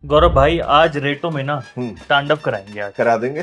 गौरव भाई आज रेटों में ना तांडव कराएंगे आज। करा देंगे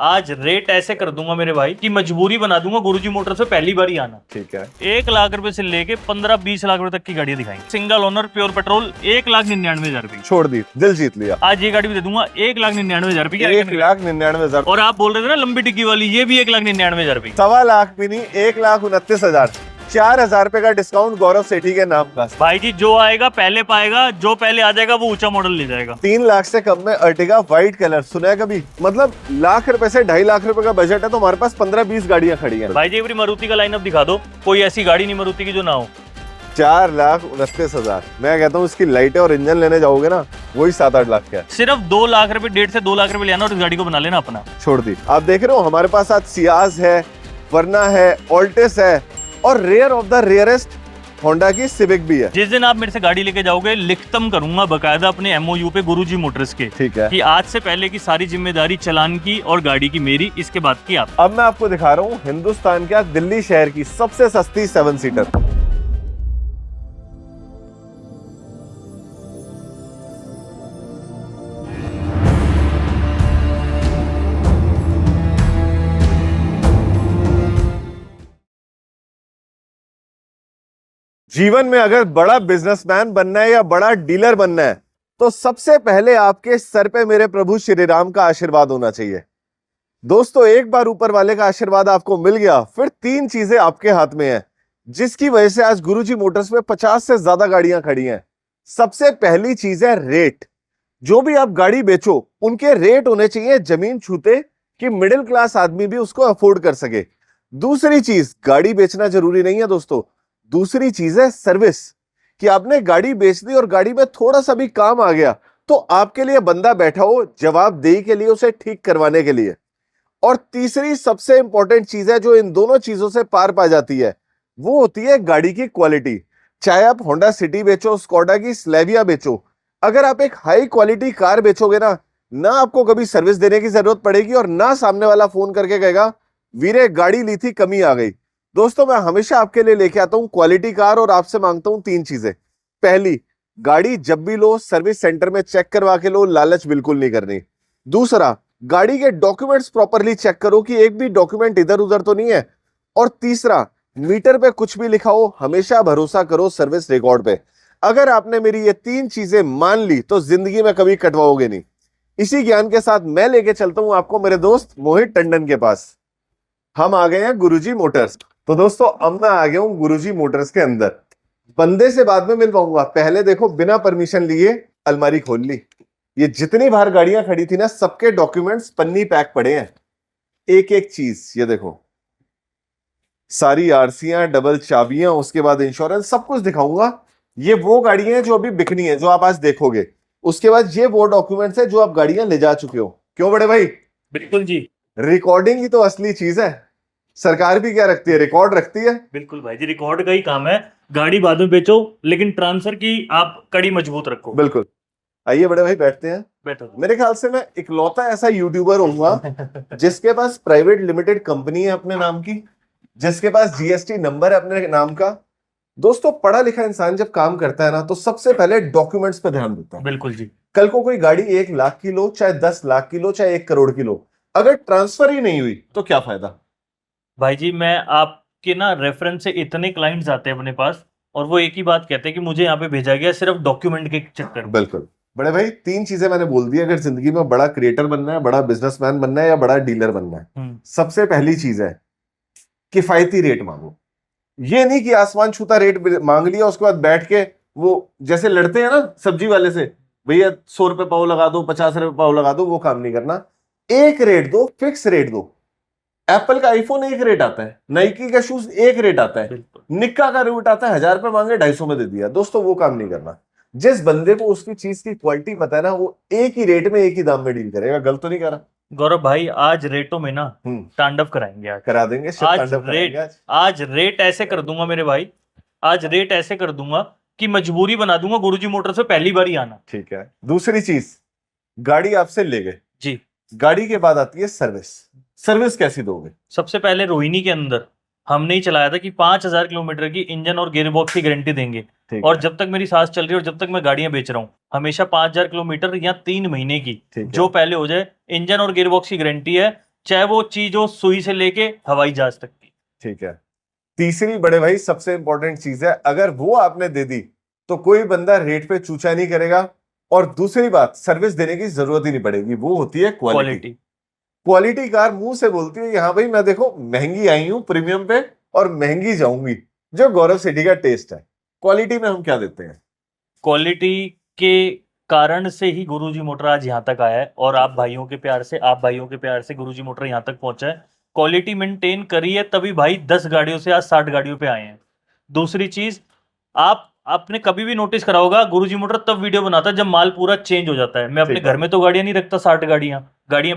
आज रेट ऐसे कर दूंगा मेरे भाई कि मजबूरी बना दूंगा गुरुजी मोटर से पहली बार ही आना। ठीक है। 1 लाख रुपए से लेके 15-20 लाख रुपए तक की गाड़ी दिखाएंगे। सिंगल ओनर प्योर पेट्रोल 1,99,000 रुपए छोड़ दी, दिल जीत लिया। आज ये गाड़ी भी दे दूंगा 1,99,000 रुपए। 1,99,000। और आप बोल रहे थे ना लंबी टिक्की वाली, ये भी 1,99,000 रुपए। 1.25 लाख भी नहीं, 1,29,000। 4,000 रुपए का डिस्काउंट गौरव सेठी के नाम का। भाई जी जो आएगा पहले पाएगा, जो पहले आ जाएगा वो ऊंचा मॉडल ले जाएगा। 3 लाख से कम में अर्टिगा व्हाइट कलर सुना है कभी? मतलब लाख रुपए से 2.5 लाख रुपए का बजट है तो हमारे पास 15-20 गाड़ियां खड़ी हैं। भाई जी एक बार मारुति का लाइनअप दिखा दो, कोई ऐसी गाड़ी नहीं मारुति की जो ना हो। 4,29,000। मैं कहता हूँ इसकी लाइटें और इंजन लेने जाओगे ना, वही 7-8 लाख का है। सिर्फ 2 लाख रुपए, 1.5 से 2 लाख रुपए लेना और इस गाड़ी को बना लेना अपना। छोड़ दी। आप देख रहे हो हमारे पास आज सियाज है, वरना है, ऑल्टिस है और rare of the rarest Honda की सिविक भी है। जिस दिन आप मेरे से गाड़ी लेके जाओगे लिखतम करूंगा बकायदा अपने एमओयू पे गुरुजी मोटर्स के, ठीक है, कि आज से पहले की सारी जिम्मेदारी चालान की और गाड़ी की मेरी, इसके बाद की आप। अब मैं आपको दिखा रहा हूँ हिंदुस्तान के दिल्ली शहर की सबसे सस्ती 7 सीटर। जीवन में अगर बड़ा बिजनेसमैन बनना है या बड़ा डीलर बनना है तो सबसे पहले आपके सर पे मेरे प्रभु श्री राम का आशीर्वाद होना चाहिए। दोस्तों एक बार ऊपर वाले का आशीर्वाद आपको मिल गया, फिर 3 चीजें आपके हाथ में हैं, जिसकी वजह से आज गुरुजी मोटर्स में 50 से ज्यादा गाड़ियां खड़ी हैं। सबसे पहली चीज है रेट। जो भी आप गाड़ी बेचो उनके रेट होने चाहिए जमीन छूते कि मिडिल क्लास आदमी भी उसको अफोर्ड कर सके। दूसरी चीज, गाड़ी बेचना जरूरी नहीं है दोस्तों, दूसरी चीज है सर्विस, कि आपने गाड़ी बेच दी और गाड़ी में थोड़ा सा भी काम आ गया तो आपके लिए बंदा बैठा हो जवाबदेही के लिए, उसे ठीक करवाने के लिए। और तीसरी सबसे इंपॉर्टेंट चीज है जो इन दोनों चीजों से पार पा जाती है, वो होती है गाड़ी की क्वालिटी। चाहे आप होंडा सिटी बेचो, स्कोडा की स्लेविया बेचो, अगर आप एक हाई क्वालिटी कार बेचोगे ना आपको कभी सर्विस देने की जरूरत पड़ेगी और ना सामने वाला फोन करके कहेगा वीरे गाड़ी ली थी कमी आ गई। दोस्तों मैं हमेशा आपके लिए लेके आता हूं क्वालिटी कार और आपसे मांगता हूं 3 चीजें। पहली, गाड़ी जब भी लो सर्विस सेंटर में चेक करवा के लो, लालच बिल्कुल नहीं करनी। दूसरा, गाड़ी के डॉक्यूमेंट्स प्रॉपरली चेक करो कि एक भी डॉक्यूमेंट इधर उधर तो नहीं है। और तीसरा, मीटर पे कुछ भी लिखा हो हमेशा भरोसा करो सर्विस रिकॉर्ड पे। अगर आपने मेरी ये 3 चीजें मान ली तो जिंदगी में कभी कटवाओगे नहीं। इसी ज्ञान के साथ मैं लेके चलता हूं आपको मेरे दोस्त मोहित टंडन के पास। हम आ गए हैं गुरुजी मोटर्स। तो दोस्तों अब मैं आ गया हूं गुरुजी मोटर्स के अंदर। बंदे से बाद में मिल पाऊंगा, पहले देखो बिना परमिशन लिए अलमारी खोल ली। ये जितनी बाहर गाड़ियां खड़ी थी ना, सबके डॉक्यूमेंट्स पन्नी पैक पड़े हैं, एक एक चीज। ये देखो सारी आरसीयां, डबल चाबियां, उसके बाद इंश्योरेंस, सब कुछ दिखाऊंगा। ये वो गाड़ियां हैं जो अभी बिकनी है, जो आप आज देखोगे। उसके बाद ये वो डॉक्यूमेंट्स है जो आप गाड़ियां ले जा चुके हो। क्यों बड़े भाई? बिल्कुल जी, रिकॉर्डिंग ही तो असली चीज है। सरकार भी क्या रखती है? रिकॉर्ड रखती है। बिल्कुल भाई जी, रिकॉर्ड का ही काम है। गाड़ी बाद में बेचो लेकिन ट्रांसफर की आप कड़ी मजबूत रखो। बिल्कुल। आइए बड़े भाई बैठते हैं। बैठो। मेरे ख्याल से मैं इकलौता ऐसा यूट्यूबर होऊंगा जिसके पास प्राइवेट लिमिटेड कंपनी है अपने नाम की, जिसके पास जीएसटी नंबर है अपने नाम का। दोस्तों पढ़ा लिखा इंसान जब काम करता है ना तो सबसे पहले डॉक्यूमेंट्स पे ध्यान देता है। बिल्कुल जी। कल को कोई गाड़ी 1 लाख की लो, चाहे 10 लाख की लो, चाहे 1 करोड़ की लो, अगर ट्रांसफर ही नहीं हुई तो क्या फायदा? भाई जी मैं आपके ना रेफरेंस से इतने क्लाइंट्स आते हैं अपने पास और वो एक ही बात कहते हैं कि मुझे यहाँ पे भेजा गया सिर्फ डॉक्यूमेंट के चक्कर में। बिल्कुल बड़े भाई, 3 चीजें मैंने बोल दी। अगर जिंदगी में बड़ा क्रिएटर बनना है, बड़ा बिजनेसमैन बनना है या बड़ा डीलर बनना है, सबसे पहली चीज है किफायती रेट मांगो। ये नहीं कि आसमान छूता रेट मांग लिया उसके बाद बैठ के वो जैसे लड़ते हैं ना सब्जी वाले से, भैया 100 रुपए पाव लगा दो, 50 रुपए पाव लगा दो, वो काम नहीं करना। एक रेट दो, फिक्स रेट दो। एप्पल का आईफोन एक रेट आता है, नाइकी का शूज एक रेट आता है, निक्का का रेट आता है 1000 रुपए मांगे 250 में दे दिया। दोस्तों वो काम नहीं करना। जिस बंदे को उसकी चीज की क्वालिटी पता है ना, वो एक ही रेट में एक ही दाम में डील करेगा। गलत तो नहीं कर रहा? गौरव भाई आज रेटों में ना तांडव कराएंगे आज। करा देंगे आज रेट ऐसे कर दूंगा मेरे भाई, आज रेट ऐसे कर दूंगा कि मजबूरी बना दूंगा गुरुजी मोटर से पहली बार ही आना। ठीक है। दूसरी चीज, गाड़ी आपसे ले गए जी, गाड़ी के बाद आती है सर्विस। सर्विस कैसी दोगे? सबसे पहले रोहिणी के अंदर हमने ही चलाया था कि 5000 किलोमीटर की इंजन और गियरबॉक्स की गारंटी देंगे। ठीक और है, जब तक मेरी सांस चल रही है और जब तक मैं गाड़ियां बेच रहा हूँ, हमेशा 5,000 किलोमीटर या 3 महीने की ठीक है, जो पहले हो जाए, इंजन और गियरबॉक्स की गारंटी है, चाहे वो चीज हो सुई से लेके हवाई जहाज तक की। ठीक है। तीसरी बड़े भाई सबसे इंपॉर्टेंट चीज है, अगर वो आपने दे दी तो कोई बंदा रेट पे चूचा नहीं करेगा, और दूसरी बात, सर्विस देने की जरूरत ही नहीं पड़ेगी, वो होती है क्वालिटी। क्वालिटी। क्वालिटी कार मुंह से बोलती है, यहाँ भाई मैं देखो महंगी आई हूं प्रीमियम पे और महंगी जाऊंगी, जो गौरव सेठी का टेस्ट है। क्वालिटी में हम क्या देते हैं? क्वालिटी के कारण से ही गुरुजी मोटर आज यहाँ तक आया है, और आप भाइयों के प्यार से, आप भाइयों के प्यार से गुरुजी मोटर यहाँ तक पहुंचा है। क्वालिटी मेंटेन करी है तभी भाई 10 गाड़ियों से आज 60 गाड़ियों पे आए हैं। दूसरी चीज, आपने कभी भी नोटिस करा होगा गुरुजी मोटर तब वीडियो बनाता है जब माल पूरा चेंज हो जाता है। मैं अपने ठीक है। घर में तो गाड़ियां नहीं रखता, 60 गाड़ियां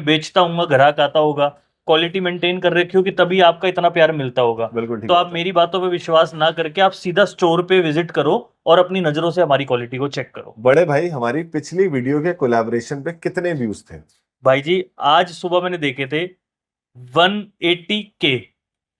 बेचता हूँ, ग्राहक आता होगा, क्वालिटी मेंटेन कर रखी होगी, तभी आपका इतना प्यार मिलता होगा। बिल्कुल ठीक तो है। आप मेरी बातों पे विश्वास ना करके आप सीधा स्टोर पे विजिट करो और अपनी नजरों से हमारी क्वालिटी को चेक करो। बड़े भाई हमारी पिछली वीडियो के कोलैबोरेशन पे कितने व्यूज थे? भाई जी आज सुबह मैंने देखे थे 180K।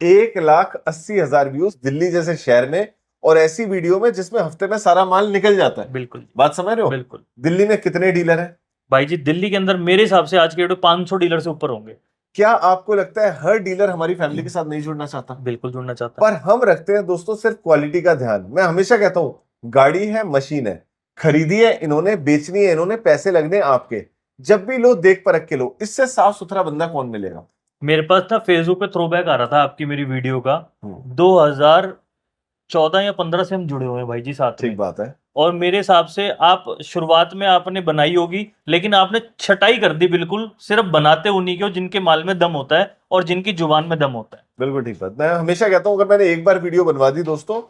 1,80,000 व्यूज दिल्ली जैसे शहर में, और ऐसी वीडियो में जिसमें हफ्ते में सारा माल निकल जाता है। बिल्कुल बात समझ रहे हो? बिल्कुल। दिल्ली में कितने डीलर हैं? भाई जी दिल्ली के अंदर मेरे हिसाब से आज के डेट में 500 डीलर से ऊपर होंगे। क्या आपको लगता है हर डीलर हमारी फैमिली के साथ नहीं जुड़ना चाहता? बिल्कुल जुड़ना चाहता है। पर हम रखते हैं दोस्तों सिर्फ क्वालिटी का ध्यान। मैं हमेशा कहता हूं, गाड़ी है, मशीन है, खरीदी है इन्होंने, बेचनी है इन्होंने, पैसे लगने आपके। जब भी लो देख परख के लो, इससे साफ सुथरा बंदा कौन मिलेगा? मेरे पास ना फेसबुक पे थ्रोबैक आ रहा था आपकी मेरी वीडियो का, 2014 या 15 से हम जुड़े हुए हैं भाई जी साथ ठीक में। बात है। और मेरे हिसाब से आप शुरुआत में आपने बनाई होगी, लेकिन आपने छटाई कर दी बिल्कुल। सिर्फ बनाते उन्हीं के हो जिनके माल में दम होता है और जिनकी जुबान में दम होता है। बिल्कुल ठीक बात। मैं हमेशा कहता हूं, अगर मैंने एक बार वीडियो बनवा दी दोस्तों,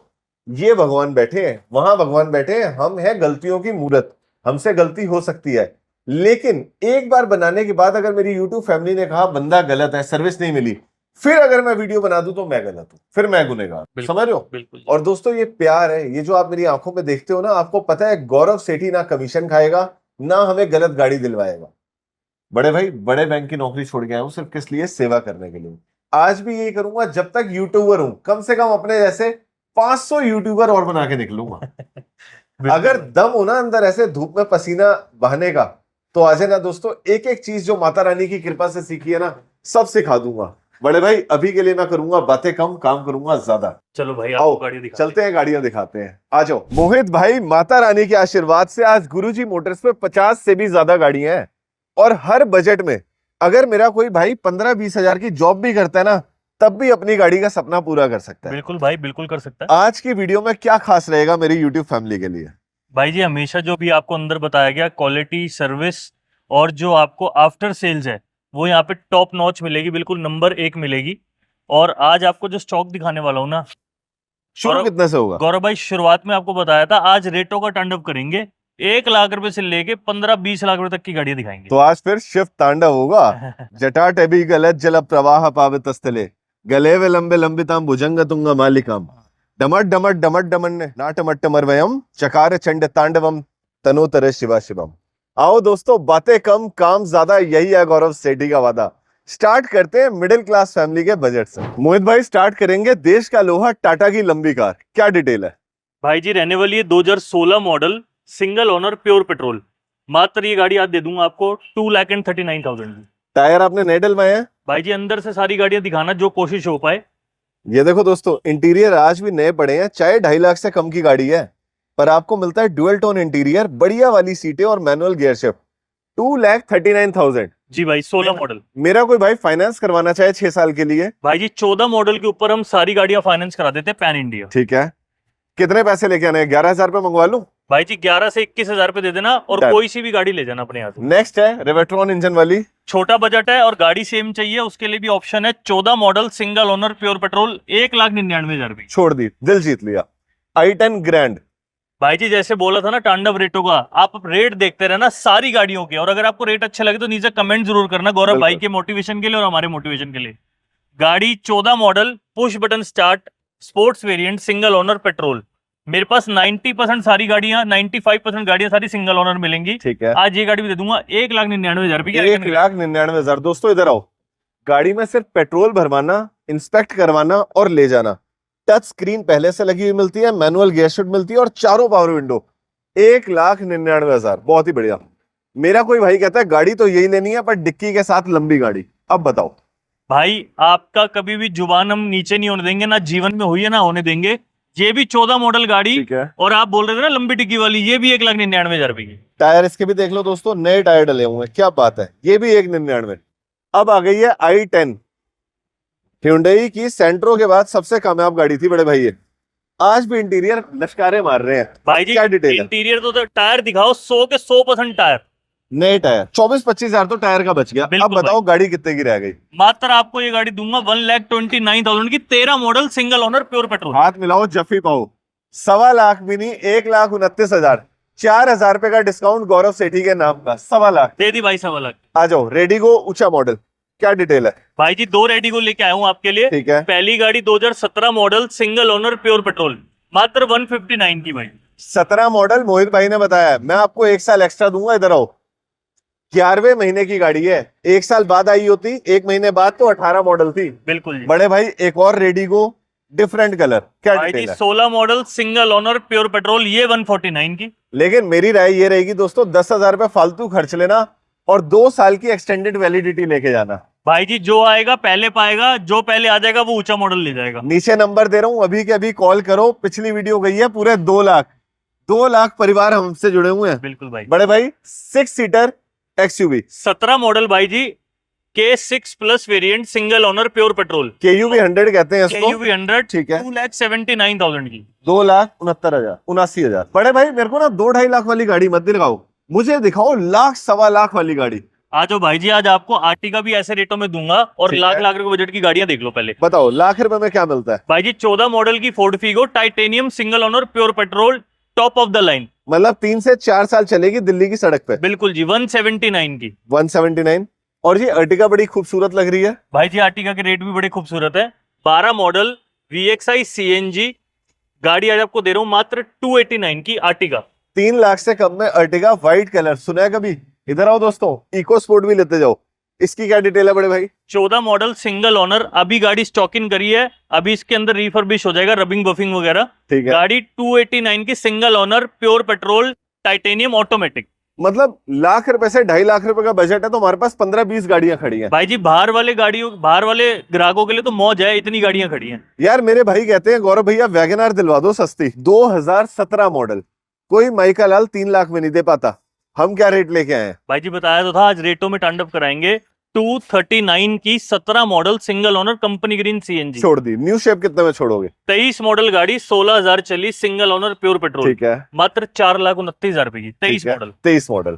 ये भगवान बैठे हैं, वहां भगवान बैठे हैं, हम हैं गलतियों की मूरत, हमसे गलती हो सकती है, लेकिन एक बार बनाने के बाद अगर मेरी यूट्यूब फैमिली ने कहा बंदा गलत है, सर्विस नहीं मिली, फिर अगर मैं वीडियो बना दूं तो मैं गलत हूं, फिर मैं गुनहगार। समझ रहे हो? बिल्कुल। और दोस्तों ये प्यार है, ये जो आप मेरी आंखों में देखते हो ना, आपको पता है गौरव सेठी ना कमीशन खाएगा ना हमें गलत गाड़ी दिलवाएगा। बड़े भाई बड़े बैंक की नौकरी छोड़ के आया हूं सिर्फ किस लिए? सेवा करने के लिए। आज भी यही करूंगा जब तक यूट्यूबर हूं, कम से कम अपने जैसे 500 यूट्यूबर और बना के निकलूंगा। अगर दम हो ना अंदर ऐसे धूप में पसीना बहाने का, तो आ जाना दोस्तों। एक एक चीज जो माता रानी की कृपा से सीखी है ना, सब सिखा दूंगा। बड़े भाई अभी के लिए मैं करूंगा बातें कम, काम करूंगा ज्यादा। चलो भाई आओ, आपको गाड़ी दिखा चलते हैं, गाड़ियां दिखाते हैं। आ जाओ मोहित भाई, माता रानी के आशीर्वाद से आज गुरुजी मोटर्स पे 50 से भी ज्यादा गाड़ियां हैं, और हर बजट में। अगर मेरा कोई भाई 15-20 हजार की जॉब भी करता है ना, तब भी अपनी गाड़ी का सपना पूरा कर सकता है। बिल्कुल भाई बिल्कुल कर सकता है। आज की वीडियो में क्या खास रहेगा मेरी यूट्यूब फैमिली के लिए? भाई जी हमेशा जो भी आपको अंदर बताया गया क्वालिटी, सर्विस और जो आपको आफ्टर सेल्स है, वो यहाँ पे टॉप नॉच मिलेगी, बिल्कुल नंबर 1 मिलेगी। और आज आपको जो स्टॉक दिखाने वाला हूँ ना, शुरू कितने से होगा? गौरव भाई शुरुआत में आपको बताया था आज रेटों का तांडव करेंगे। 1 लाख रुपए से लेके 15-20 लाख रुपए तक की गाड़ियां दिखाएंगे। तो आज फिर शिव तांडव होगा। जटाटवी गलत जल प्रवाह पावित स्थले, गले विलंबे लंबिताम भुजंग तुंग मालिकाम, डमट डमट डमट डमन नाटमट्टमर्वयम चकार चंड तांडवम तनोतर शिवा शिवम। आओ दोस्तों, बातें कम काम ज्यादा, यही है गौरव सेठी का वादा। स्टार्ट करते हैं मिडिल क्लास फैमिली के बजट से। मोहित भाई स्टार्ट करेंगे देश का लोहा टाटा की लंबी कार, क्या डिटेल है? भाई जी रहने वाली है 2016 model, single owner, pure petrol. मात्र ये गाड़ी आज दे दूंगा आपको 2,39,000 की। टायर आपने नए डलवाए हैं? भाई जी अंदर से सारी गाड़ियां दिखाना जो कोशिश हो पाए। ये देखो दोस्तों, इंटीरियर आज भी नए पड़े हैं, चाहे 2.5 लाख से कम की गाड़ी है, पर आपको मिलता है डुअल टोन इंटीरियर, बढ़िया वाली सीटें और मैनुअल गियर शिफ्ट। 2,39,000। जी भाई 16 मॉडल। मेरा कोई भाई फाइनेंस करवाना चाहे 6 साल के लिए? भाई जी 14 मॉडल के ऊपर हम सारी गाड़ियां फाइनेंस करा देते हैं पैन इंडिया। ठीक है, कितने पैसे लेके आने हैं? 11,000 पे मंगवा लूं? भाई जी 11 से 21,000 पे दे देना, और Done. कोई सी भी गाड़ी ले जाना अपने यहाँ से। नेक्स्ट है रिवेट्रॉन इंजन वाली। छोटा बजट है और गाड़ी सेम चाहिए, उसके लिए भी ऑप्शन है। 14 model, single owner, pure petrol, 1,99,000 भी। छोड़ दी, दिल जीत लिया। i10 grand. भाई जी जैसे बोला था ना तांडव रेटों का, आप रेट देखते रहना सारी गाड़ियों के, और अगर आपको रेट अच्छे लगे तो नीचे कमेंट जरूर करना, गौरव भाई के मोटिवेशन के लिए और हमारे मोटिवेशन के लिए। गाड़ी 14 model, push button start, sports variant, single owner, petrol. मेरे पास 90% सारी गाड़ियां, 95% गाड़ियां सारी सिंगल ओनर मिलेंगी। ठीक है, आज ये गाड़ी भी दे दूंगा 1,99,000 रुपए की। 1,99,000। दोस्तों इधर आओ, गाड़ी में सिर्फ पेट्रोल भरवाना, इंस्पेक्ट करवाना और ले जाना, टच स्क्रीन पहले से लगी हुई मिलती है, मैनुअल गियर शिफ्ट मिलती है और चारों पावर विंडो। 1,99,000, बहुत ही बढ़िया। मेरा कोई भाई कहता है गाड़ी तो यही लेनी है पर डिक्की के साथ लंबी गाड़ी, अब बताओ। भाई आपका कभी भी जुबान हम नीचे नहीं होने देंगे, ना जीवन में हुई है ना होने देंगे। ये भी 14 मॉडल गाड़ी, ठीक है। और आप बोल रहे थे ना लंबी टिक्की वाली, ये भी 1,99,000 रुपए की। टायर इसके भी देख लो दोस्तों, नए टायर डले हुए हैं, क्या बात है। ये भी 1,99,000। अब आ गई है i10, Hyundai की सेंट्रो के बाद सबसे कामयाब गाड़ी थी बड़े भाई ये। आज भी इंटीरियर लश्कारे मार रहे हैं। भाई जी क्या डिटेल है? इंटीरियर तो टायर दिखाओ, 100 के 100% टायर। नए टायर 24-25 हजार तो टायर का बच गया। अब बिल्कुल बताओ गाड़ी कितने की रह गई? मात्र आपको ये गाड़ी दूंगा 1,29,000 की, 13 model single owner pure petrol. हाथ मिलाओ जफी पाओ। 1.25 लाख मिनी 1,29,000, 4,000 रुपए का डिस्काउंट गौरव सेठी के नाम का। 1.25 लाख दे दी भाई, 1.25 लाख। आ जाओ। रेडिगो ऊंचा मॉडल, क्या डिटेल है? भाई जी 2 रेडिगो लेके आया हूँ आपके लिए। ठीक है। पहली गाड़ी 2017 model single owner pure petrol, मात्र 159 की भाई। 17 मॉडल मोहित भाई ने बताया है। मैं आपको 1 साल एक्स्ट्रा दूंगा, इधर आओ। 11वें महीने की गाड़ी है, 1 साल बाद आई होती, 1 महीने बाद तो 18 मॉडल थी। बिल्कुल जी। बड़े भाई एक और रेडिगो, डिफरेंट कलर, क्या भाई जी डिटेल है? 16 model single owner pure petrol, ये 149 की। लेकिन मेरी राय ये रहेगी दोस्तों, 10,000 रुपए फालतू खर्च लेना और 2 साल की एक्सटेंडेड वैलिडिटी लेके जाना। भाई जी जो आएगा पहले पाएगा, जो पहले आ जाएगा वो ऊंचा मॉडल ले जाएगा। नीचे नंबर दे रहा हूं, अभी के अभी कॉल करो। पिछली वीडियो गई है पूरे 2 लाख। 2 लाख परिवार हमसे जुड़े हुए हैं। बिल्कुल भाई। बड़े भाई 6 सीटर एक्सयूवी, 17 मॉडल भाई जी, K6 plus variant single owner pure petrol, KUV 100 कहते हैं इसको। KUV 100, ठीक है। 2,79,000 की। 2,69,000, 79,000। बड़े भाई मेरे को ना 2-2.5 लाख वाली गाड़ी मत दिखाओ, मुझे दिखाओ 1,00,000-1.25 लाख वाली गाड़ी। आ जाओ भाई जी, आज आपको आर्टिका भी ऐसे रेटों में दूंगा, और ठीक लाख है। लाख रुपए बजट की गाड़ियां देख लो पहले। बताओ लाख रुपए में क्या मिलता है? भाई जी 14 मॉडल की Ford Figo titanium single owner pure petrol, top of the line. मतलब 3 से 4 साल चलेगी दिल्ली की सड़क पे। बिल्कुल जी, 179 की। 179। और ये अर्टिगा बड़ी खूबसूरत लग रही है। भाई जी आर्टिका के रेट भी बड़े खूबसूरत है। 12 मॉडल VXI CNG गाड़ी आज आपको दे रहा हूं मात्र 289 की आर्टिगा। 3 लाख से कम में अर्टिगा, व्हाइट कलर, सुना है कभी? इधर आओ दोस्तों, इको स्पोर्ट भी लेते जाओ। इसकी क्या डिटेल है बड़े भाई? 14 मॉडल सिंगल ओनर, अभी गाड़ी स्टॉक इन करी है, अभी इसके अंदर रिफर्बिश हो जाएगा, रबिंग बफिंग वगैरह। ठीक है। गाड़ी 289 की single owner pure petrol titanium automatic. मतलब लाख रुपए से 2.5 लाख रुपए का बजट है तो हमारे पास 15-20 गाड़ियां खड़ी हैं। भाई जी बाहर वाले ग्राहकों के लिए तो मौज है, इतनी गाड़ियां खड़ी हैं। यार मेरे भाई कहते हैं गौरव भैया वैगनआर दिलवा दो सस्ती, 2017 मॉडल। कोई माइका लाल 3 लाख में नहीं दे पाता। हम क्या रेट लेके आए हैं? भाई जी बताया तो था, आज रेटों में तांडव कराएंगे। 239 की 17 model single owner company green CNG छोड़ दी। न्यू शेप कितने में छोड़ोगे? 23 मॉडल गाड़ी, 16,000 चली, सिंगल ओनर प्योर पेट्रोल, ठीक है। मात्र 4,29,000 रुपए की। 23 ठीक है। मॉडल। 23 मॉडल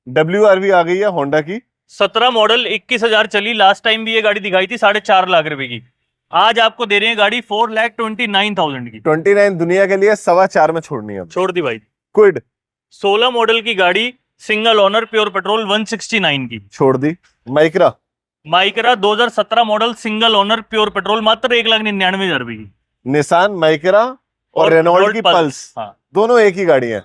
WRV आ गई है होंडा की। 17 मॉडल 21,000 चली, लास्ट टाइम भी ये गाड़ी दिखाई थी 4.5 लाख रुपए की। आज आपको दे रहे हैं गाड़ी 4,29,000 की। 29 दुनिया के लिए 4.25 में छोड़नी है। छोड़ दी भाई। क्विड 16 मॉडल की गाड़ी सिंगल ओनर प्योर पेट्रोल 169 की। छोड़ दी। Micra Micra 2017 model single owner pure petrol, मात्र 1,99,000 रुपए की। निसान माइक्रा और रेनॉल्ट की पल्स, हाँ दोनों एक ही गाड़ी है।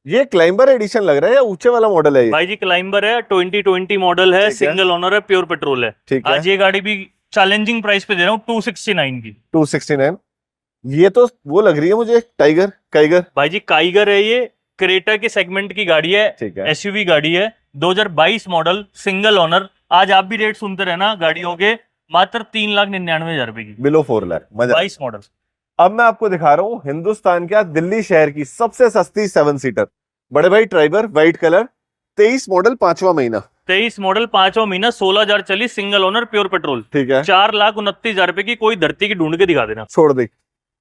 ये क्लाइंबर एडिशन लग रहा है या ऊंचे वाला मॉडल है ये? भाई जी क्लाइंबर है, 2020 मॉडल है, ठीक है। सिंगल ओनर है, प्योर पेट्रोल है। ठीक है। आज ये गाड़ी भी चैलेंजिंग प्राइस पे दे रहा हूँ, 269 की। 269। ये तो वो लग रही है मुझे काइगर। भाई जी काइगर है ये, क्रेटा के सेगमेंट की गाड़ी है, ठीक है। SUV गाड़ी है, 2022 मॉडल सिंगल ओनर। आज आप भी रेट सुनते रहना गाड़ियों के, मात्र 3,99,000 रुपए की। बिलो 4 लाख। मजा। 22 मॉडल। अब मैं आपको दिखा रहा हूँ हिंदुस्तान का दिल्ली शहर की सबसे सस्ती 7 सीटर बड़े भाई ट्राइबर, व्हाइट कलर, 23 मॉडल, 5वां महीना। 23 मॉडल 5वां महीना, 16,000 चली, सिंगल ओनर प्योर पेट्रोल, ठीक है। 4,29,000 रुपए की। कोई धरती की ढूंढ के दिखा देना। छोड़ दी।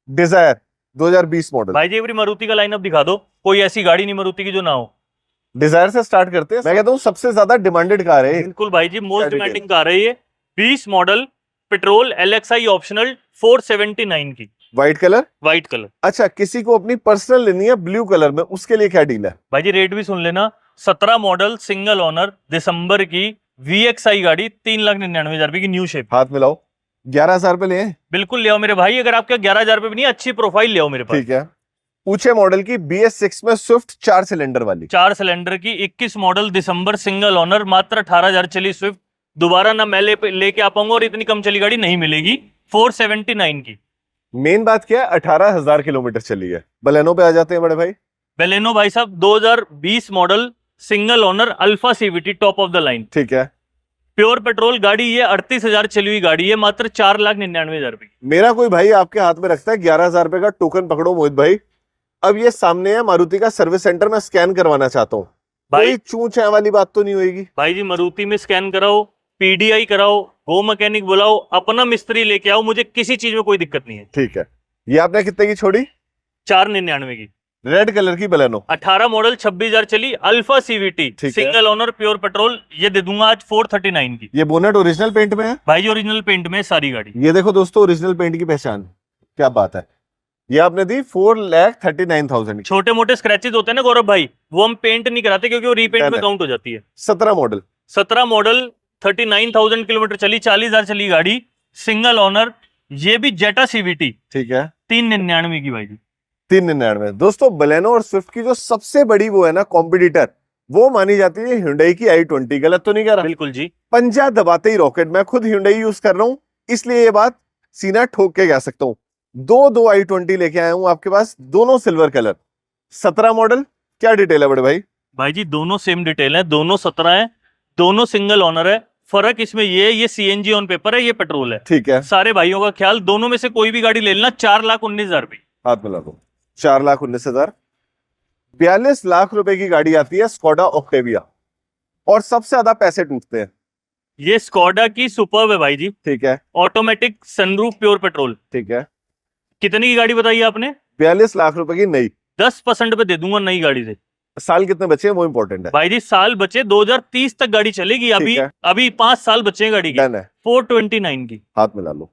Dzire 2020 model. भाई जी एक बार मारुति का लाइनअप दिखा दो, कोई ऐसी गाड़ी नहीं मारुति की जो ना हो। डिजायर से स्टार्ट करते हैं। मैं कहता हूँ सबसे ज्यादा डिमांडेड कार है। बिल्कुल भाई जी, मोस्ट क्या डिमांडिंग कार है ये। 20 मॉडल पेट्रोल LXI ऑप्शनल, 479 की, व्हाइट कलर। White colour. अच्छा, किसी को अपनी पर्सनल लेनी है ब्लू कलर में, उसके लिए क्या डील है? भाई जी रेट भी सुन लेना, 17 मॉडल सिंगल ओनर दिसंबर की VXI गाड़ी, 3,99,000 रुपए की, न्यू शेप। हाथ मिलाओ। 11,000 रुपए ले। बिल्कुल ले आओ मेरे भाई, अगर आपका 11,000 रुपए भी नहीं, अच्छी प्रोफाइल ले आओ मेरे पास। ठीक है। ऊंचे मॉडल की BS6 में स्विफ्ट 4 सिलेंडर वाली, 4 सिलेंडर की, 21 मॉडल दिसंबर सिंगल ओनर, मात्र 18,000 चली स्विफ्ट। दोबारा ना मैं लेके आ पाऊंगा और इतनी कम चली गाड़ी नहीं मिलेगी। 479 की। मेन बात क्या है, 18,000 किलोमीटर चली है। बलेनो पे आ जाते हैं बड़े भाई। बेलेनो भाई साहब 2020 model, single owner, alpha CVT, top of the line, ठीक है। प्योर पेट्रोल गाड़ी। ये 38,000 चली हुई गाड़ी है, मात्र 4,99,000 रुपए की। मेरा कोई भाई आपके हाथ में रखता है 11,000 रुपए का टोकन, पकड़ो मोहित भाई। अब ये सामने है मारुति का सर्विस सेंटर, मैं स्कैन करवाना चाहता हूँ, भाई कोई चूं चां वाली बात तो नहीं होगी? भाई जी मारुति में स्कैन कराओ, पीडीआई कराओ, गो मैकेनिक बुलाओ, अपना मिस्त्री लेके आओ, मुझे किसी चीज में कोई दिक्कत नहीं है। ठीक है। ये आपने कितने की छोड़ी? 4,99 की, रेड कलर की बलेनो, 18 मॉडल, 26,000 चली, अल्फा सीवीटी, ठीक है। Single owner, pure petrol. ये दे दूंगा आज 439 की। ये बोनेट ओरिजिनल पेंट में है भाई जी ओरिजिनल पेंट में सारी गाड़ी। ये देखो दोस्तों, ओरिजिनल पेंट की पहचान, क्या बात है। ये आपने दी 4,39,000 की। छोटे मोटे स्क्रैचेस होते हैं ना गौरव भाई, वो हम पेंट नहीं कराते क्योंकि वो रीपेंट में काउंट हो जाती है। 17 मॉडल, 17 मॉडल, 39,000 किलोमीटर चली, 40,000 चली गाड़ी, सिंगल ओनर। ये भी जेटा सीवीटी, ठीक है। 399 की भाई जी। 399। दोस्तों बलेनो और स्विफ्ट की जो सबसे बड़ी वो है ना कॉम्पिटिटर, वो मानी जाती है Hyundai की i20। गलत तो नहीं कह रहा? बिल्कुल जी। पंजा दबाते ही रॉकेट। मैं खुद Hyundai यूज कर रहा हूं, इसलिए ये बात सीना ठोक के कह सकता हूं। दो i20 लेके आया हूं आपके पास, दोनों सिल्वर कलर, 17 मॉडल। क्या डिटेल है बड़े भाई? भाई जी दोनों सेम डिटेल है, दोनों 17 है, दोनों सिंगल ओनर है। फर्क इसमें ये सीएनजी ऑन पेपर है, ये पेट्रोल है। ठीक है। सारे भाइयों का ख्याल, दोनों में से कोई भी गाड़ी ले लेना, 4,19,000 रुपए। हाथ मिला दो। 4,19,000। 42 लाख रुपए की गाड़ी आती है स्कोडा ऑक्टेविया, और सबसे ज्यादा पैसे टूटते हैं। ये स्कोडा की सुपर्ब है भाई जी, ठीक है। Automatic, sunroof, pure petrol. ठीक है। कितनी की गाड़ी बताइए आपने? 42 लाख रुपए की नई। 10% पे दे दूंगा नई गाड़ी से। साल कितने बचे हैं वो इंपॉर्टेंट है भाई जी साल बचे, 2030 तक गाड़ी चलेगी। अभी है। अभी 5 साल बचे हैं गाड़ी के। डन है। 429 की। हाथ मिला लो।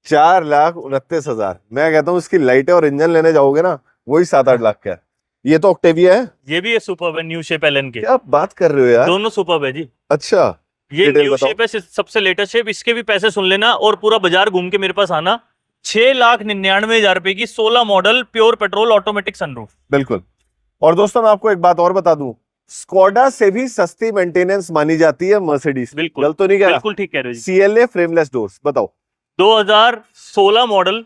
4,29,000। मैं कहता हूँ इसकी लाइटें और इंजन लेने जाओगे ना, वही 7-8 लाख का है। ये तो ऑक्टेविया है। ये भी है सुपर्ब है, न्यू शेप एलन के। क्या बात कर रहे हो यार? दोनों सुपर्ब है जी। अच्छा, ये डिटेल न्यू बताओ। शेप है, सबसे लेटेस्ट शेप। इसके भी पैसे सुन लेना और पूरा बाजार घूम के मेरे पास आना। 6,99,000 रुपए की 16 model, pure petrol, automatic, sunroof. बिल्कुल। और दोस्तों मैं आपको एक बात और बता दूं, स्कोडा से भी सस्ती मेंटेनेंस मानी जाती है मर्सिडीज। बिल्कुल गलत तो नहीं कह रहा? बिल्कुल ठीक कह रहे हो जी। CLA फ्रेमलेस डोर्स, बताओ। 2016 मॉडल,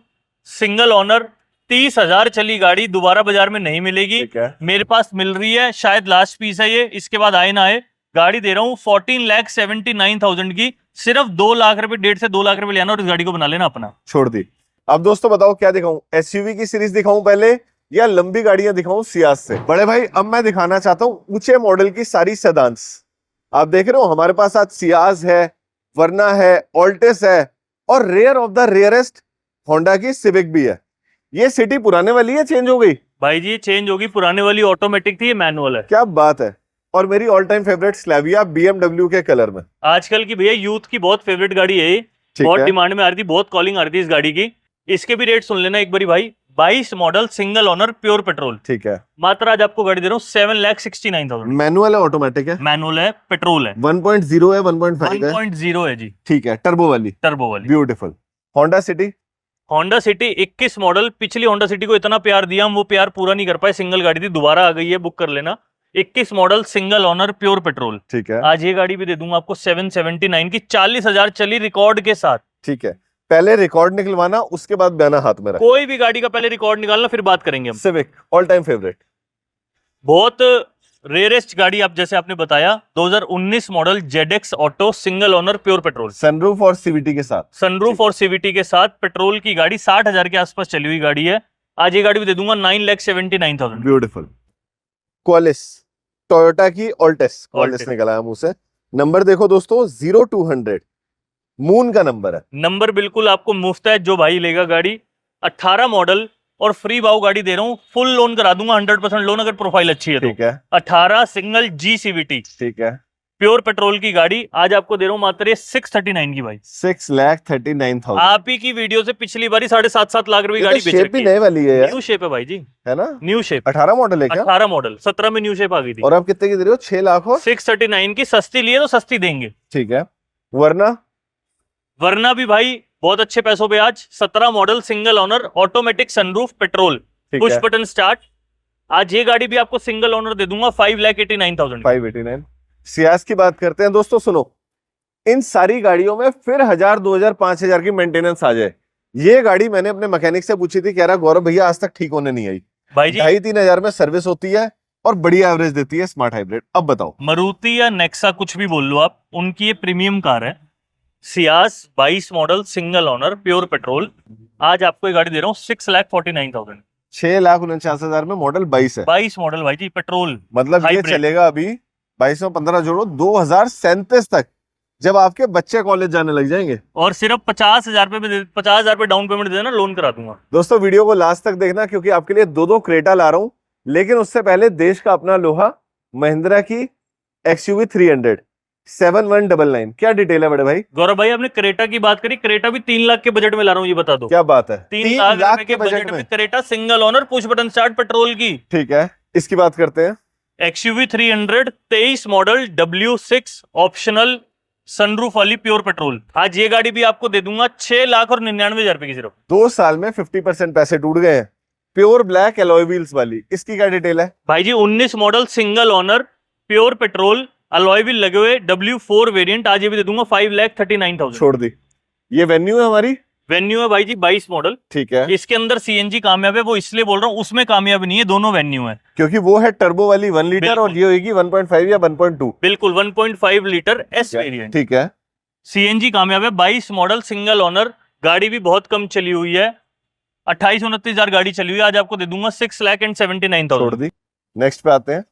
सिंगल ओनर, 30,000 चली गाड़ी, दोबारा बाजार में नहीं मिलेगी। ठीक है। मेरे पास मिल रही है, शायद लास्ट पीस है ये, इसके बाद आए ना आए। गाड़ी दे रहा हूँ 14,79,000 की। सिर्फ 2 लाख रुपए, 1.5 से 2 लाख रुपए ले आना और इस गाड़ी को बना लेना अपना। छोड़ दी। अब दोस्तों बताओ क्या दिखाऊं, SUV की सीरीज दिखाऊं पहले या लंबी गाड़ियां दिखाऊं सियाज से? बड़े भाई अब मैं दिखाना चाहता हूं ऊंचे मॉडल की सारी सेडान्स। आप देख रहे हो हमारे पास आज सियाज है, वरना है, ऑल्टिस है, और rare of the rarest Honda की सिविक भी है। ये सिटी पुराने वाली है, चेंज हो गई? भाई जी चेंज होगी, पुराने वाली ऑटोमेटिक थी, ये मैनुअल है। क्या बात है। और मेरी ऑल टाइम फेवरेट स्लैविया BMW के कलर में। आजकल की भैया यूथ की बहुत फेवरेट गाड़ी है ये, ठीक बहुत है। डिमांड में आ रही थी, बहुत कॉलिंग आ रही थी इस गाड़ी की। इसके भी रेट सुन लेना एक बारी भाई। 22 model, single owner, pure petrol. ठीक है। मात्र आज आपको गाड़ी दे रहा हूँ 7,69,000। मैनुअल है, ऑटोमेटिक है? मैनुअल है, पेट्रोल है। 1.0 है, 1.5 है? 1.0 है जी, ठीक है। टर्बो वाली? टर्बो वाली। Beautiful. Honda city? Honda city 21 model. पिछली होंडा सिटी को इतना प्यार दिया हम, वो प्यार पूरा नहीं कर पाए। सिंगल गाड़ी थी, दोबारा आ गई है, बुक कर लेना। 21 model, single owner, pure petrol. ठीक है। आज ये गाड़ी भी दे दूंगा आपको 779 की, 40,000 चली रिकॉर्ड के साथ। ठीक है। पहले रिकॉर्ड निकलवाना, उसके बाद बयाना हाथ में रख। कोई भी गाड़ी का पहले रिकॉर्ड निकालना, फिर बात करेंगे हम। Civic all time favourite. बहुत रेयरेस्ट गाड़ी, आप जैसे आपने बताया, 2019 model, ZX auto, single owner, pure petrol, sunroof और CVT के साथ। सनरूफ और CVT के साथ, पेट्रोल की गाड़ी, 60,000 के आसपास चली हुई गाड़ी है। आज ये गाड़ी भी दे दूंगा 9,79,000। ब्यूटीफुल। क्वालिस, टोयोटा की ऑल्टिस। Qualis Altis. निकला है मुंह से। नंबर देखो दोस्तों, 0200 मून का नंबर है। नंबर बिल्कुल आपको मुफ्त है, जो भाई लेगा गाड़ी। 18 मॉडल और फ्री भाव गाड़ी दे रहा हूँ, फुल लोन करा दूंगा, 100% लोन अगर प्रोफाइल अच्छी है तो। ठीक है। 18 सिंगल G CVT, ठीक है। प्योर पेट्रोल की गाड़ी आज आपको दे रहा हूँ मात्र ये 639 की भाई। 6,39,000। आप ही की वीडियो से पिछली बारी 7.5 लाख रुपए की गाड़ी बेच शेप रखी भी है। नए वाली है यार, न्यू शेप है भाई जी, है ना? New shape. 18 मॉडल है क्या? 18 मॉडल, 17 में न्यू शेप आ गई थी। और आप कितने की दे रहे हो? 6 लाख और 639 की सस्ती लिए तो सस्ती देंगे। ठीक है। वरना भी भाई बहुत अच्छे पैसों पे आज। 17 model, single owner, automatic, sunroof, petrol, ठीक पुश है। Button start. आज ये गाड़ी भी आपको सिंगल ओनर दे दूंगा 5,89,000। 589। सियाज की बात करते हैं दोस्तों, सुनो। इन सारी गाड़ियों में फिर 1,000, 2,000, 5,000 की मेंटेनेंस आ जाए, ये गाड़ी मैंने अपने मैकेनिक से पूछी थी, कह रहा गौरव भैया आज तक ठीक होने नहीं आई। भाई जी 2,500-3 हजार में सर्विस होती है और बड़ी एवरेज देती है स्मार्ट हाइब्रिड। अब बताओ। मारुति या नेक्सा कुछ भी बोल लो आप, उनकी ये प्रीमियम कार है। सियास 22 model single owner pure petrol, आज आपको ये गाड़ी दे रहा हूँ 6,49,000। 6,49,000 में मॉडल 22 है। 22 मॉडल भाई जी, पेट्रोल। मतलब ये Hybrid। चलेगा अभी 22 में 15 जोड़ो 2037 तक, जब आपके बच्चे कॉलेज जाने लग जाएंगे। और सिर्फ 50,000 पे 50,000 पे डाउन पेमेंट देना, लोन करा दूंगा। दोस्तों वीडियो को लास्ट तक देखना, क्योंकि आपके लिए दो क्रेटा ला रहा हूं। लेकिन उससे पहले देश का अपना लोहा महिंद्रा की XUV 300 7199, क्या डिटेल है बड़े भाई? गौरव भाई आपने क्रेटा की बात करी, क्रेटा भी 3 लाख के बजट में ला रहा हूँ, ये बता दो। क्या बात है, 3 लाख रुपए के बजट में Creta single owner push button start petrol की। ठीक है, इसकी बात करते हैं। XUV 300 23 model W6 optional sunroof वाली प्योर पेट्रोल, आज ये गाड़ी भी आपको दे दूंगा 6,99,000 रुपए की सिर्फ। 2 साल में 50% पैसे टूट गए हैं। प्योर ब्लैक एलॉय व्हील्स वाली, इसकी क्या डिटेल है? भाई जी 19 model single owner pure petrol alloy wheel लगे हुए W4 वेरिएंट, आज ये भी दे दूंगा 5,39,000। छोड़ दी। ये वेन्यू है हमारी, वेन्यू है भाई जी 22 मॉडल। ठीक है, इसके अंदर CNG कामयाब है, वो इसलिए बोल रहा हूँ, उसमें कामयाब नहीं है, दोनों वेन्यू है। क्योंकि वो है टर्बो वाली 1 लीटर और ये होगी 1.5 या 1.2। बिल्कुल 1.5 लीटर S वेरिएंट, ठीक है, CNG कामयाब है। 22 मॉडल सिंगल ओनर, गाड़ी भी बहुत कम चली हुई है, 28-29 हजार गाड़ी चली हुई है, आज आपको दे दूंगा 6,79,000। छोड़ दी। नेक्स्ट पे आते हैं।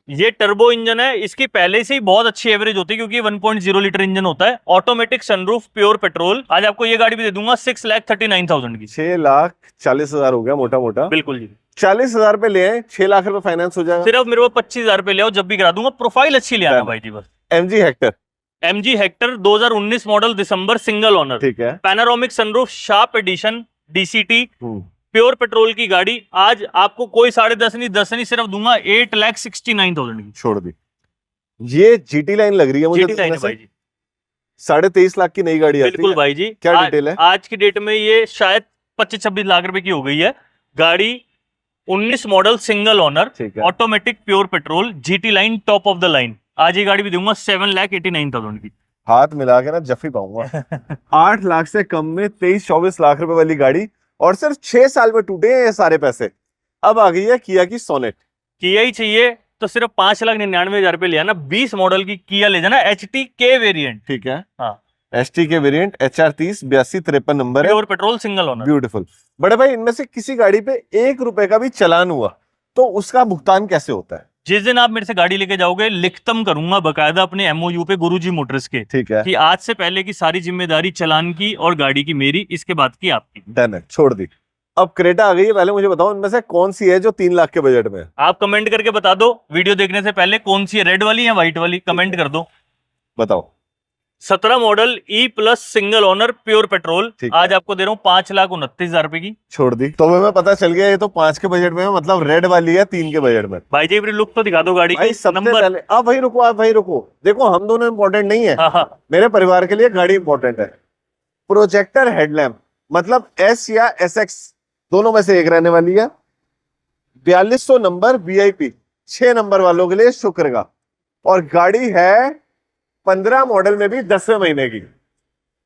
ये टर्बो इंजन है, इसकी पहले से ही बहुत अच्छी एवरेज होती है, क्योंकि 1.0 लीटर इंजन होता है, ऑटोमेटिक सनरूफ प्योर पेट्रोल, आज आपको ये गाड़ी भी दे दूंगा 6,39,000 की। 6,40,000 हो गया मोटा मोटा। बिल्कुल जी, 40,000 पे ले आए, 6 लाख रुपए फाइनेंस हो जाएगा। सिर्फ मेरे को 25,000 पे ले आओ, जब भी करा दूंगा, प्रोफाइल अच्छी ले आना भाई जी बस। MG Hector, MG Hector 2019 model दिसंबर सिंगल ओनर, ठीक है, panoramic sunroof sharp edition DCT hmm, pure petrol की गाड़ी, आज आपको कोई 10.5 नहीं 10 नहीं, सिर्फ दूंगा 8,69,000 की। छोड़ दी। ये GT लाइन लग रही है मुझे GT लाइन है भाई जी, 23.5 लाख की नई गाड़ी आती बिल्कुल है। भाई जी। क्या डिटेल है? आज की डेट में ये शायद 25-26 लाख रुपए की हो गई है गाड़ी। 19 मॉडल सिंगल ओनर, ठीक है, automatic pure petrol GT line top of the line, आज ये गाड़ी भी दूंगा 7,89,000 की। हाथ मिला के ना जफी पाऊंगा। 8 लाख से कम में 23-24 लाख रुपए वाली गाड़ी, और सिर्फ 6 साल में टूटे हैं ये सारे पैसे। अब आ गई है किया की सोनेट। किया ही चाहिए तो सिर्फ 5,99,000 रुपए ले आना, 20 मॉडल की किया ले जाना, HT के वेरिएंट। ठीक है, हाँ, ST के वेरिएंट HR30 8253 नंबर है, pure petrol single owner. Beautiful. बड़े भाई इनमें से किसी गाड़ी पे 1 रुपए का भी चालान हुआ तो उसका भुगतान कैसे होता है? जिस दिन आप मेरे से गाड़ी लेके जाओगे, लिखतम करूंगा बकायदा अपने MOU पे गुरुजी मोटर्स के, ठीक है, कि आज से पहले की सारी जिम्मेदारी चालान की और गाड़ी की मेरी, इसके बाद की आपकी। डन है, छोड़ दी। अब क्रेटा आ गई है, पहले मुझे बताओ इनमें से कौन सी है जो 3 लाख के बजट में है? आप कमेंट करके बता दो वीडियो देखने से पहले, कौन सी है, रेड वाली या व्हाइट वाली, कमेंट कर दो। बताओ। 17 model E+ single owner pure petrol, ठीक है। आज आपको दे रहा हूँ 5,29,000 रुपए की। छोड़ दी। तो हमें पता चल गया ये तो 5 के बजट में है, मतलब रेड वाली है 3 के बजट में। भाई जी लुक तो दिखा दो गाड़ी भाई की। सबसे नंबर, पहले आप वही रुको, देखो हम दोनों इंपॉर्टेंट नहीं है, हाँ हाँ, मेरे परिवार के लिए गाड़ी इंपॉर्टेंट है। प्रोजेक्टर हेडलैम्प, मतलब S या SX दोनों में से एक रहने वाली है। 4200 नंबर VIP 6 नंबर वालों के लिए शुक्र का, और गाड़ी है 15 मॉडल में भी 10वें महीने की।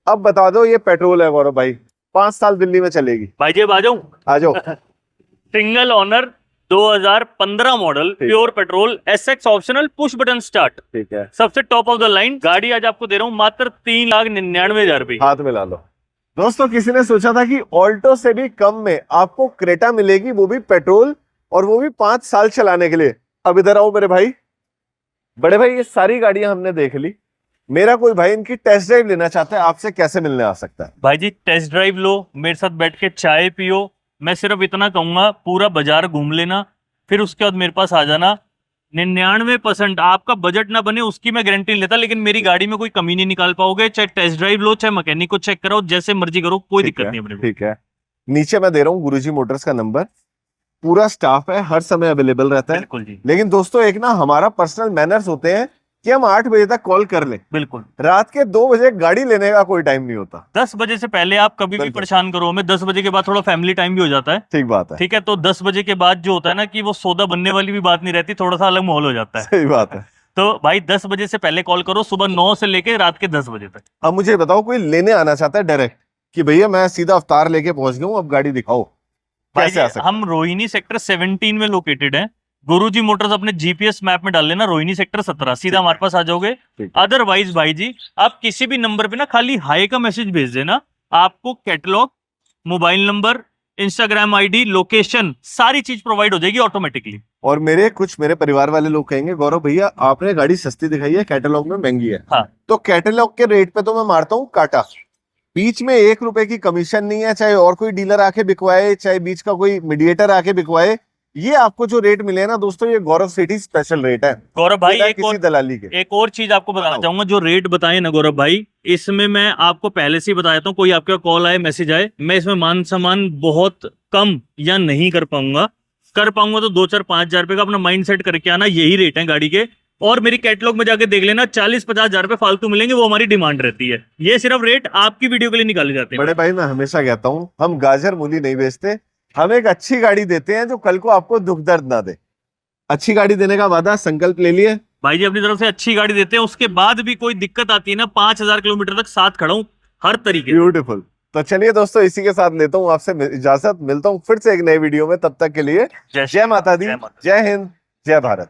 अब बता दो ये पेट्रोल है गौरव भाई, 5 साल दिल्ली में चलेगी। भाई जी अब आ जाऊं। आ जाओ। Single owner 2015 model pure petrol SX optional push button start, ठीक है, सबसे टॉप ऑफ द लाइन गाड़ी, आज आपको दे रहा हूँ मात्र 3,99,000 रुपए। हाथ मिला लो। दोस्तों किसी ने सोचा था कि ऑल्टो से भी कम में आपको क्रेटा मिलेगी, वो भी पेट्रोल, और वो भी 5 साल चलाने के लिए। अब इधर आओ मेरे भाई। बड़े भाई ये सारी गाड़ियां हमने देख ली, मेरा कोई भाई इनकी टेस्ट ड्राइव लेना चाहता है, आपसे कैसे मिलने आ सकता है? भाई जी टेस्ट ड्राइव लो, मेरे साथ बैठ के चाय पियो, मैं सिर्फ इतना कहूंगा पूरा बाजार घूम लेना, फिर उसके बाद मेरे पास आ जाना। 99% आपका बजट ना बने उसकी मैं गारंटी नहीं लेता, लेकिन मेरी गाड़ी में कोई कमी नहीं निकाल पाओगे। चाहे टेस्ट ड्राइव लो, चाहे मैकेनिक को चेक कराओ, जैसे मर्जी करो, कोई दिक्कत नहीं है अपने को। ठीक है, नीचे मैं दे रहा हूँ गुरुजी मोटर्स का नंबर, पूरा स्टाफ है, हर समय अवेलेबल रहता है। बिल्कुल जी, लेकिन दोस्तों एक ना हमारा पर्सनल मैनर्स होते हैं कि हम 8 बजे तक कॉल कर लें, बिल्कुल। रात के 2 बजे गाड़ी लेने का कोई टाइम नहीं होता। 10 बजे से पहले आप कभी भी बिल्कुल। परेशान करो हमें, 10 बजे के बाद थोड़ा फैमिली टाइम भी हो जाता है। ठीक बात है, ठीक है, तो 10 बजे के बाद जो होता है ना कि वो सौदा बनने वाली भी बात नहीं रहती, थोड़ा सा अलग माहौल हो जाता है। सही बात है। तो भाई 10 बजे से पहले कॉल करो, सुबह 9 से लेके रात के 10 बजे तक। अब मुझे बताओ कोई लेने आना चाहता है डायरेक्ट, कि भैया मैं सीधा अवतार लेके पहुंच गया हूँ, अब गाड़ी दिखाओ, भाई कैसे आ जी, सकते हम रोहिणी सेक्टर 17 में लोकेटेड है। गुरुजी मोटर्स अपने जीपीएस मैप में डाल लेना रोहिणी सेक्टर 17, सीधा हमारे पास आ जाओगे। ठीक है। अदरवाइज भाई जी आप किसी भी नंबर पे ना खाली हाई का मैसेज भेज देना, आपको catalogue, mobile number, Instagram ID, location, सारी चीज प्रोवाइड हो जाएगी ऑटोमेटिकली। और मेरे परिवार वाले लोग कहेंगे गौरव भैया आपने गाड़ी सस्ती दिखाई है, कैटलॉग में महंगी है। हाँ। तो कैटलॉग के रेट पे तो मैं मारता हूँ काटा, बीच में 1 रुपए की कमीशन नहीं है, चाहे और कोई डीलर आके बिकवाए, चाहे बीच का कोई मीडिएटर आके बिकवाए। ये आपको जो रेट मिले हैं ना दोस्तों, ये गौरव सिटी स्पेशल रेट है, गौरव भाई बिना एक किसी और दलाली के। एक और चीज आपको बताना बताओ। चाहूंगा, जो रेट बताए ना गौरव भाई, इसमें मैं आपको पहले से ही बता देता हूँ, कोई आपका कॉल आए, मैसेज आए, मैं इसमें मान सम्मान बहुत कम या नहीं कर पाऊंगा। कर पाऊंगा तो 2-4-5 हजार रुपए का अपना माइंड सेट करके आना, यही रेट है गाड़ी के। और मेरी कैटलॉग में जाके देख लेना, 40-50 हजार रुपए फालतू मिलेंगे, वो हमारी डिमांड रहती है। ये सिर्फ रेट आपकी वीडियो के लिए निकाले जाते हैं। बड़े भाई मैं हमेशा कहता हूँ हम गाजर मूली नहीं बेचते, हम एक अच्छी गाड़ी देते हैं जो कल को आपको दुख दर्द ना दे। अच्छी गाड़ी देने का वादा, संकल्प ले लिए भाई जी अपनी तरफ से अच्छी गाड़ी देते हैं, उसके बाद भी कोई दिक्कत आती है ना, 5,000 किलोमीटर तक साथ खड़ा हूं हर तरीके से। ब्यूटीफुल। तो चलिए दोस्तों, इसी के साथ लेता हूँ आपसे इजाजत, मिलता हूँ फिर से एक नए वीडियो में, तब तक के लिए जय माता दी, जय हिंद, जय भारत।